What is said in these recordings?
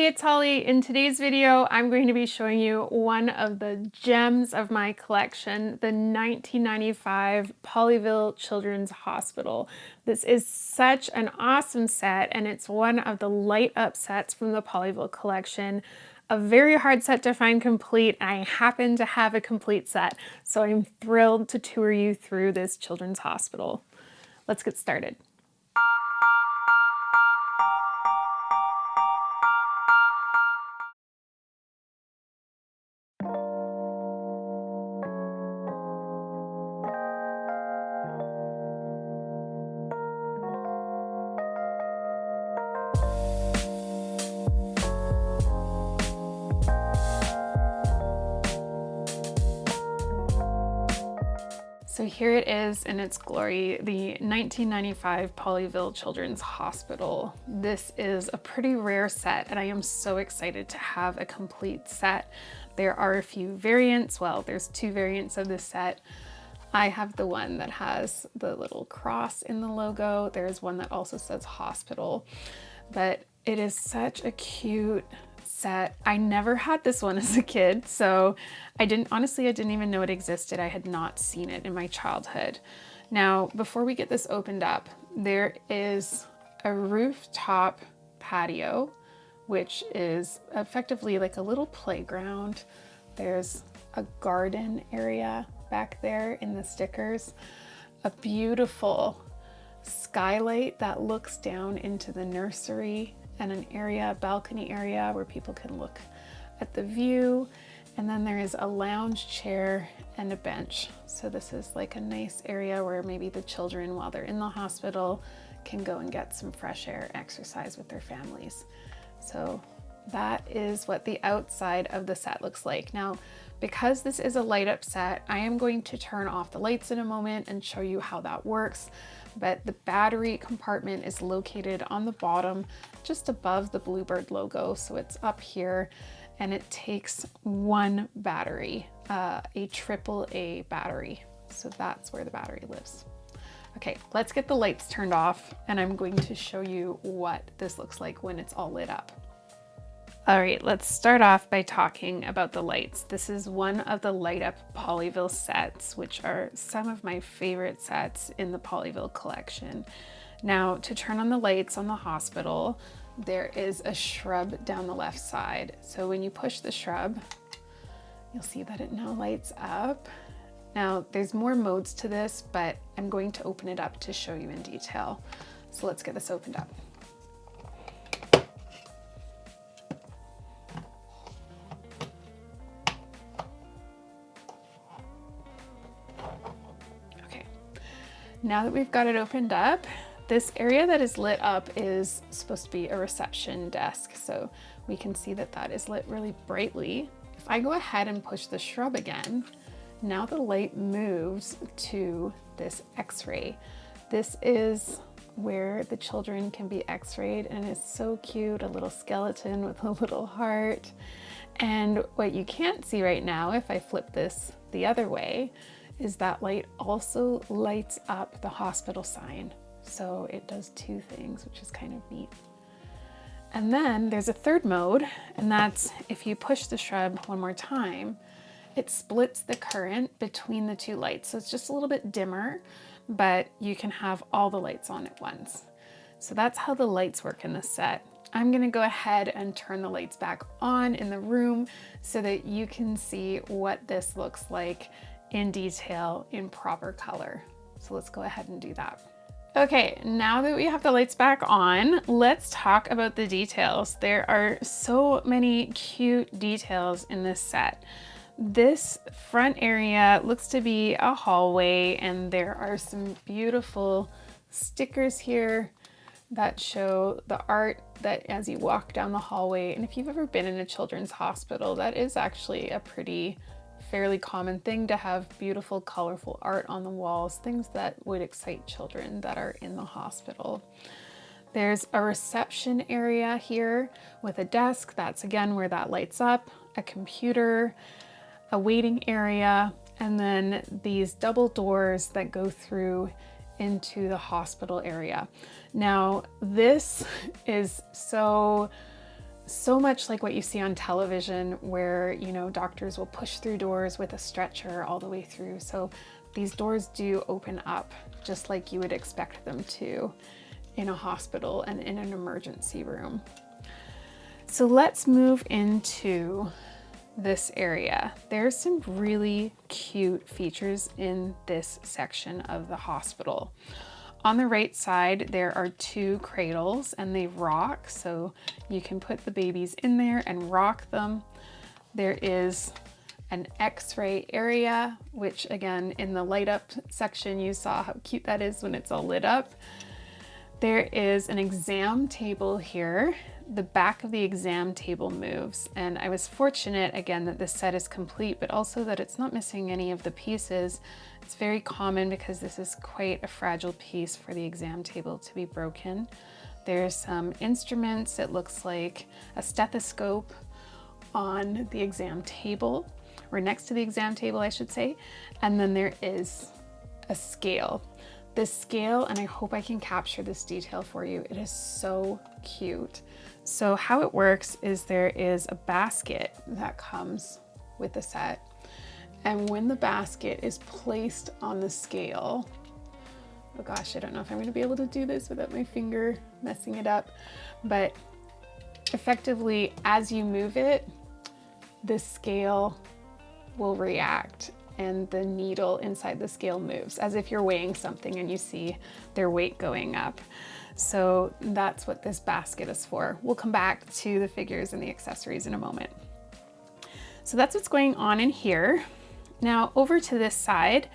it's Holly. In today's video, I'm going to be showing you one of the gems of my collection, the 1995 Pollyville Children's Hospital. This is such an awesome set, and it's one of the light up sets from the Pollyville collection. A very hard set to find complete, and I happen to have a complete set, so I'm thrilled to tour you through this children's hospital. Let's get started. So here it is in its glory, the 1995 Pollyville Children's Hospital. This is a pretty rare set, and I am so excited to have a complete set. There are a few variants. Well, there's two variants of this set. I have the one that has the little cross in the logo. There's one that also says hospital, but it is such a cute set. I never had this one as a kid, so I didn't even know it existed. I had not seen it in my childhood. Now, before we get this opened up, there is a rooftop patio, which is effectively like a little playground. There's a garden area back there in the stickers, a beautiful skylight that looks down into the nursery, and an area, a balcony area where people can look at the view. And then there is a lounge chair and a bench. So this is like a nice area where maybe the children, while they're in the hospital, can go and get some fresh air, exercise with their families. So that is what the outside of the set looks like. Now, because this is a light up set, I am going to turn off the lights in a moment and show you how that works. But the battery compartment is located on the bottom, just above the Bluebird logo. So it's up here, and it takes one battery, a AAA battery. So that's where the battery lives. Okay, let's get the lights turned off, and I'm going to show you what this looks like when it's all lit up. All right, let's start off by talking about the lights. This is one of the light up Pollyville sets, which are some of my favorite sets in the Pollyville collection. Now, to turn on the lights on the hospital, there is a shrub down the left side. So when you push the shrub, you'll see that it now lights up. Now, there's more modes to this, but I'm going to open it up to show you in detail. So let's get this opened up. Now that we've got it opened up, this area that is lit up is supposed to be a reception desk. So we can see that that is lit really brightly. If I go ahead and push the shrub again, now the light moves to this X-ray. This is where the children can be X-rayed, and it's so cute, a little skeleton with a little heart. And what you can't see right now, if I flip this the other way, is that light also lights up the hospital sign. So it does two things, which is kind of neat. And then there's a third mode, and that's if you push the shrub one more time, it splits the current between the two lights. So it's just a little bit dimmer, but you can have all the lights on at once. So that's how the lights work in this set. I'm gonna go ahead and turn the lights back on in the room so that you can see what this looks like in detail, in proper color. So let's go ahead and do that. Okay, now that we have the lights back on, let's talk about the details. There are so many cute details in this set. This front area looks to be a hallway, and there are some beautiful stickers here that show the art that as you walk down the hallway. And if you've ever been in a children's hospital, that is actually a fairly common thing to have beautiful, colorful art on the walls, things that would excite children that are in the hospital. There's a reception area here with a desk. That's again where that lights up, a computer, a waiting area, and then these double doors that go through into the hospital area. Now, this is so so much like what you see on television where, you know, doctors will push through doors with a stretcher all the way through. So these doors do open up just like you would expect them to in a hospital and in an emergency room. So let's move into this area. There's some really cute features in this section of the hospital. On the right side, there are 2 cradles and they rock, so you can put the babies in there and rock them. There is an X-ray area, which again, in the light up section, you saw how cute that is when it's all lit up. There is an exam table here. The back of the exam table moves, and I was fortunate again that this set is complete, but also that it's not missing any of the pieces. It's very common because this is quite a fragile piece for the exam table to be broken. There's some instruments. It looks like a stethoscope on the exam table, or next to the exam table, I should say. And then there is a scale. This scale, and I hope I can capture this detail for you, it is so cute. So how it works is there is a basket that comes with the set. And when the basket is placed on the scale, oh gosh, I don't know if I'm going to be able to do this without my finger messing it up, but effectively as you move it, the scale will react and the needle inside the scale moves as if you're weighing something and you see their weight going up. So that's what this basket is for. We'll come back to the figures and the accessories in a moment. So that's what's going on in here. Now over to this side,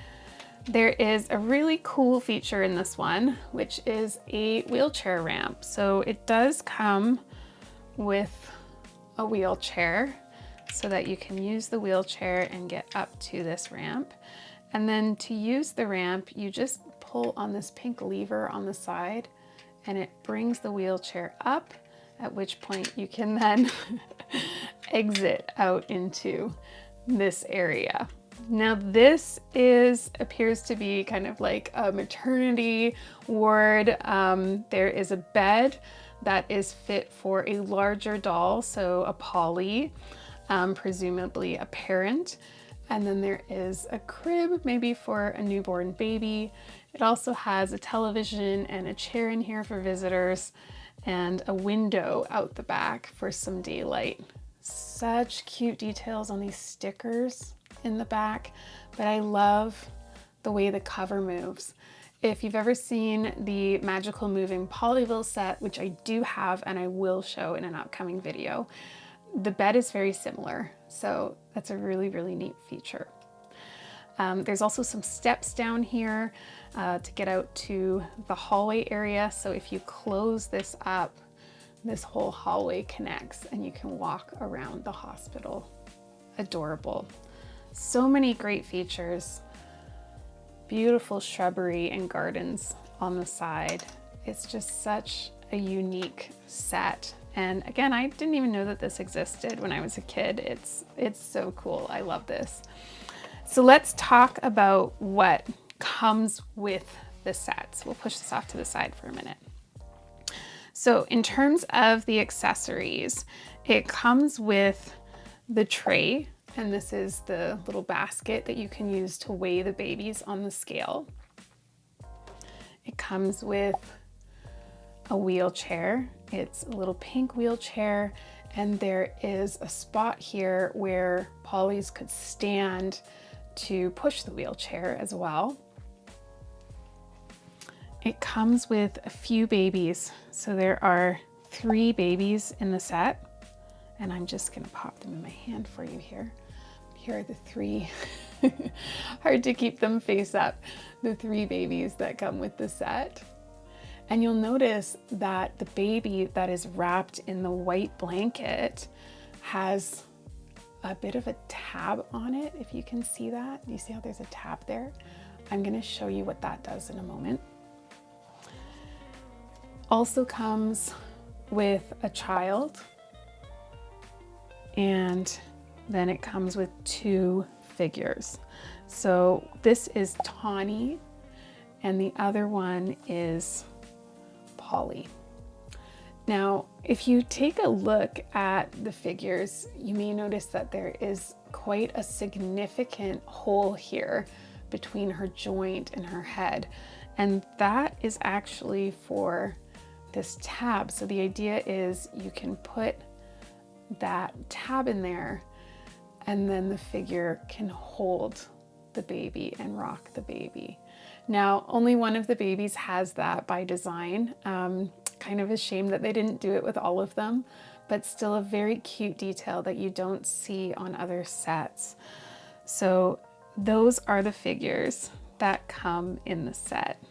there is a really cool feature in this one, which is a wheelchair ramp. So it does come with a wheelchair so that you can use the wheelchair and get up to this ramp. And then to use the ramp, you just pull on this pink lever on the side and it brings the wheelchair up, at which point you can then exit out into this area. Now this appears to be kind of like a maternity ward. There is a bed that is fit for a larger doll, so a Polly, presumably a parent. And then there is a crib, maybe for a newborn baby. It also has a television and a chair in here for visitors and a window out the back for some daylight. Such cute details on these stickers in the back, but I love the way the cover moves. If you've ever seen the Magical Moving Pollyville set, which I do have and I will show in an upcoming video, the bed is very similar. So that's a really, really neat feature. There's also some steps down here to get out to the hallway area. So if you close this up, this whole hallway connects and you can walk around the hospital. Adorable. So many great features. Beautiful shrubbery and gardens on the side. It's just such a unique set. And again, I didn't even know that this existed when I was a kid. It's so cool. I love this. So let's talk about what comes with the sets. We'll push this off to the side for a minute. So in terms of the accessories, it comes with the tray, and this is the little basket that you can use to weigh the babies on the scale. It comes with a wheelchair. It's a little pink wheelchair, and there is a spot here where Polly's could stand to push the wheelchair as well. It comes with a few babies. So there are 3 babies in the set, and I'm just gonna pop them in my hand for you here. Here are the 3, hard to keep them face up, the 3 babies that come with the set. And you'll notice that the baby that is wrapped in the white blanket has a bit of a tab on it, if you can see that. You see how there's a tab there? I'm gonna show you what that does in a moment. Also comes with a child, and then it comes with 2 figures. So this is Tawny, and the other one is Polly. Now, If you take a look at the figures, you may notice that there is quite a significant hole here between her joint and her head. And that is actually for this tab. So the idea is you can put that tab in there and then the figure can hold the baby and rock the baby. Now, only one of the babies has that by design. Kind of a shame that they didn't do it with all of them, but still a very cute detail that you don't see on other sets. So those are the figures that come in the set.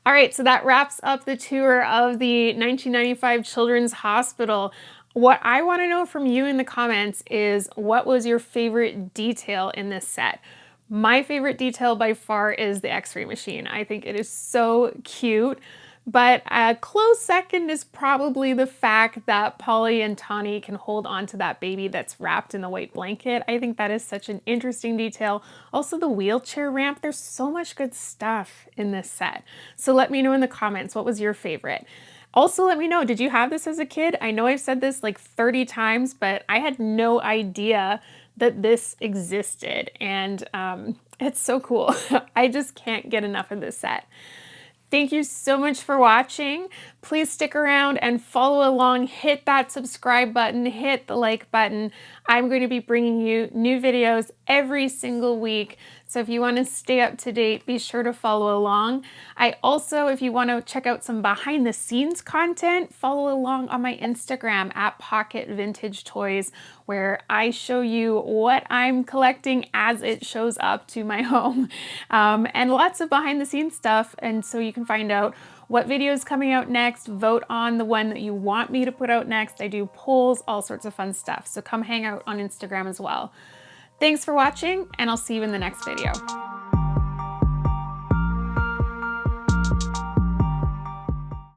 All right, so that wraps up the tour of the 1995 Children's Hospital. What I want to know from you in the comments is, what was your favorite detail in this set? My favorite detail by far is the X-ray machine. I think it is so cute. But a close second is probably the fact that Polly and Tawny can hold on to that baby that's wrapped in the white blanket. I think that is such an interesting detail. Also the wheelchair ramp, there's so much good stuff in this set. So let me know in the comments, what was your favorite? Also let me know, did you have this as a kid? I know I've said this like 30 times, but I had no idea that this existed, and it's so cool. I just can't get enough of this set. Thank you so much for watching. Please stick around and follow along. Hit that subscribe button, hit the like button. I'm going to be bringing you new videos every single week. So if you want to stay up to date, be sure to follow along. I also, if you want to check out some behind the scenes content, follow along on my Instagram at Pocket Vintage Toys, where I show you what I'm collecting as it shows up to my home. And lots of behind the scenes stuff. And so you can find out what video is coming out next, vote on the one that you want me to put out next. I do polls, all sorts of fun stuff. So come hang out on Instagram as well. Thanks for watching, and I'll see you in the next video.